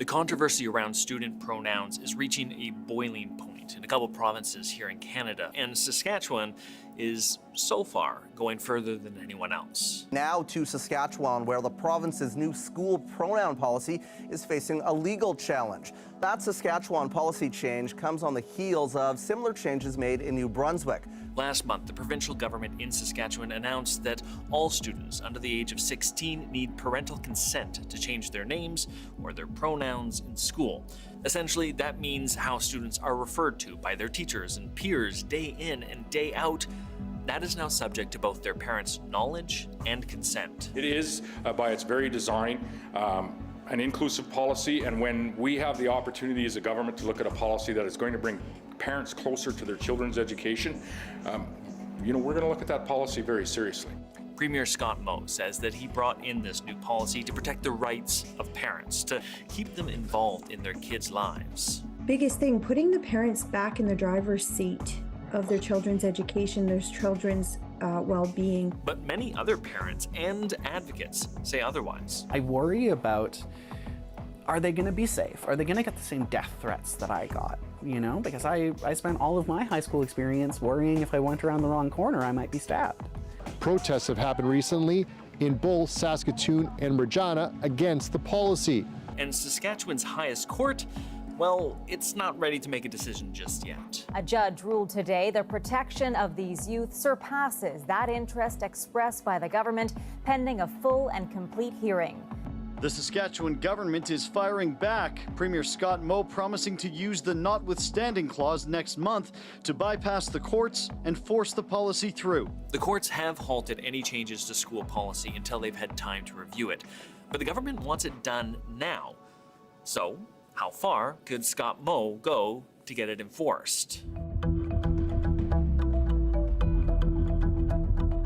The controversy around student pronouns is reaching a boiling point in a couple provinces here in Canada, and Saskatchewan is so far going further than anyone else. Now to Saskatchewan, where the province's new school pronoun policy is facing a legal challenge. That Saskatchewan policy change comes on the heels of similar changes made in New Brunswick. Last month, the provincial government in Saskatchewan announced that all students under the age of 16 need parental consent to change their names or their pronouns in school. Essentially, that means how students are referred to by their teachers and peers day in and day out. That is now subject to both their parents' knowledge and consent. It is, by its very design, an inclusive policy, and when we have the opportunity as a government to look at a policy that is going to bring parents closer to their children's education, we're going to look at that policy very seriously. Premier Scott Moe says that he brought in this new policy to protect the rights of parents, to keep them involved in their kids' lives. Biggest thing, putting the parents back in the driver's seat of their children's education, their children's well-being. But many other parents and advocates say otherwise. I worry about, are they going to be safe? Are they going to get the same death threats that I got? Because I spent all of my high school experience worrying if I went around the wrong corner, I might be stabbed. Protests have happened recently in both Saskatoon and Regina against the policy. And Saskatchewan's highest court, well, it's not ready to make a decision just yet. A judge ruled today the protection of these youth surpasses that interest expressed by the government, pending a full and complete hearing. The Saskatchewan government is firing back. Premier Scott Moe promising to use the notwithstanding clause next month to bypass the courts and force the policy through. The courts have halted any changes to school policy until they've had time to review it. But the government wants it done now. So, how far could Scott Moe go to get it enforced?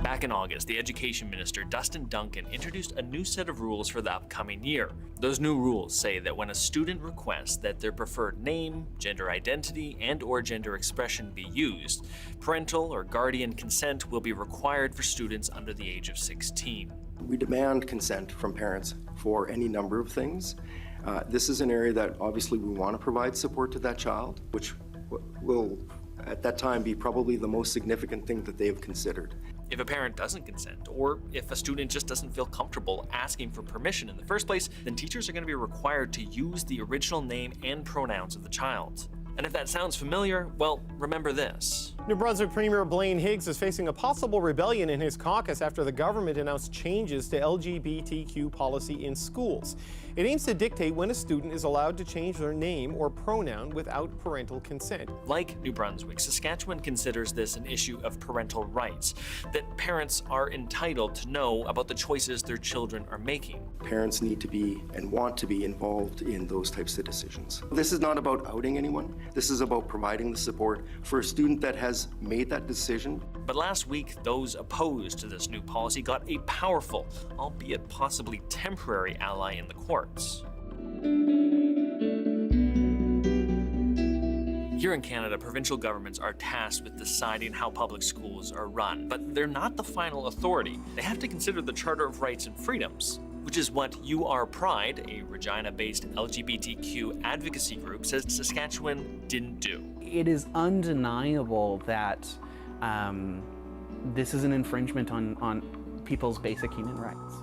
Back in August, the Education Minister, Dustin Duncan, introduced a new set of rules for the upcoming year. Those new rules say that when a student requests that their preferred name, gender identity, and/or gender expression be used, parental or guardian consent will be required for students under the age of 16. We demand consent from parents for any number of things. This is an area that obviously we want to provide support to that child, which will at that time be probably the most significant thing that they have considered. If a parent doesn't consent, or if a student just doesn't feel comfortable asking for permission in the first place, then teachers are going to be required to use the original name and pronouns of the child. And if that sounds familiar, well, remember this. New Brunswick Premier Blaine Higgs is facing a possible rebellion in his caucus after the government announced changes to LGBTQ policy in schools. It aims to dictate when a student is allowed to change their name or pronoun without parental consent. Like New Brunswick, Saskatchewan considers this an issue of parental rights, that parents are entitled to know about the choices their children are making. Parents need to be and want to be involved in those types of decisions. This is not about outing anyone. This is about providing the support for a student that has made that decision. But last week, those opposed to this new policy got a powerful, albeit possibly temporary, ally in the courts. Here in Canada, provincial governments are tasked with deciding how public schools are run, but they're not the final authority. They have to consider the Charter of Rights and Freedoms, which is what You Are Pride, a Regina-based LGBTQ advocacy group, says Saskatchewan didn't do. It is undeniable that this is an infringement on people's basic human rights.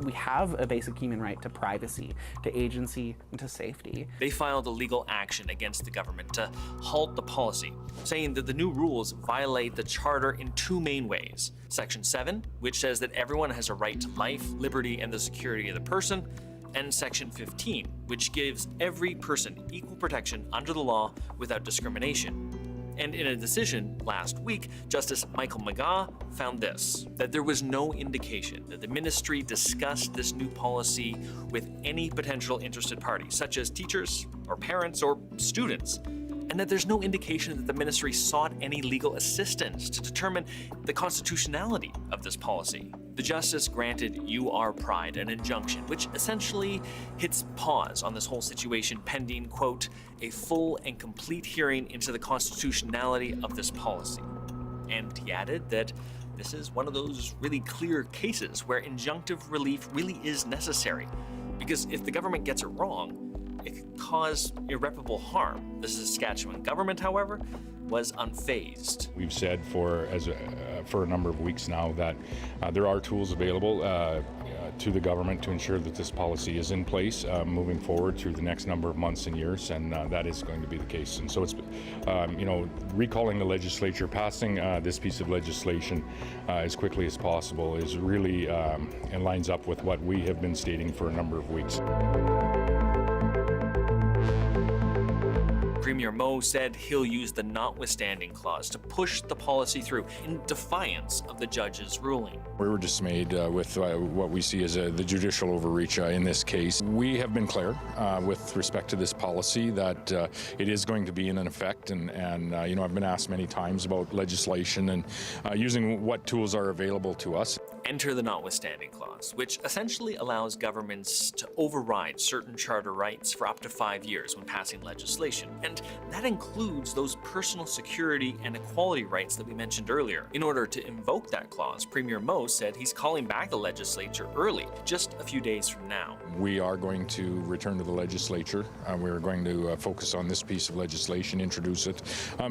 We have a basic human right to privacy, to agency, and to safety. They filed a legal action against the government to halt the policy, saying that the new rules violate the Charter in two main ways. Section 7, which says that everyone has a right to life, liberty, and the security of the person, and Section 15, which gives every person equal protection under the law without discrimination. And in a decision last week, Justice Michael McGaugh found this, that there was no indication that the ministry discussed this new policy with any potential interested parties, such as teachers or parents or students, and that there's no indication that the ministry sought any legal assistance to determine the constitutionality of this policy. The justice granted You Are Pride an injunction, which essentially hits pause on this whole situation pending, quote, a full and complete hearing into the constitutionality of this policy. And he added that this is one of those really clear cases where injunctive relief really is necessary. Because if the government gets it wrong, it could cause irreparable harm. The Saskatchewan government, however, was unfazed. We've said for a number of weeks now that there are tools available to the government to ensure that this policy is in place moving forward through the next number of months and years, and that is going to be the case. And so it's, recalling the legislature, passing this piece of legislation as quickly as possible is really and lines up with what we have been stating for a number of weeks. Premier Moe said he'll use the notwithstanding clause to push the policy through in defiance of the judge's ruling. We were dismayed with what we see as the judicial overreach in this case. We have been clear with respect to this policy that it is going to be in effect, and I've been asked many times about legislation and using what tools are available to us. Enter the notwithstanding clause, which essentially allows governments to override certain charter rights for up to 5 years when passing legislation. And that includes those personal security and equality rights that we mentioned earlier. In order to invoke that clause, Premier Moe said he's calling back the legislature early, just a few days from now. We are going to return to the legislature. We're going to focus on this piece of legislation, introduce it,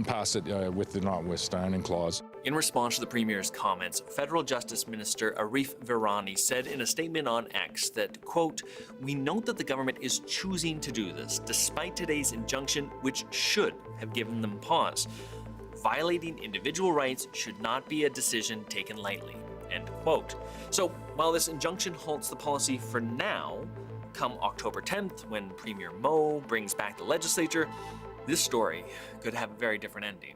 pass it with the notwithstanding clause. In response to the Premier's comments, Federal Justice Minister Arif Virani said in a statement on X that, quote, "We note that the government is choosing to do this despite today's injunction, which should have given them pause. Violating individual rights should not be a decision taken lightly," end quote. So while this injunction halts the policy for now, come October 10th, when Premier Moe brings back the legislature, this story could have a very different ending.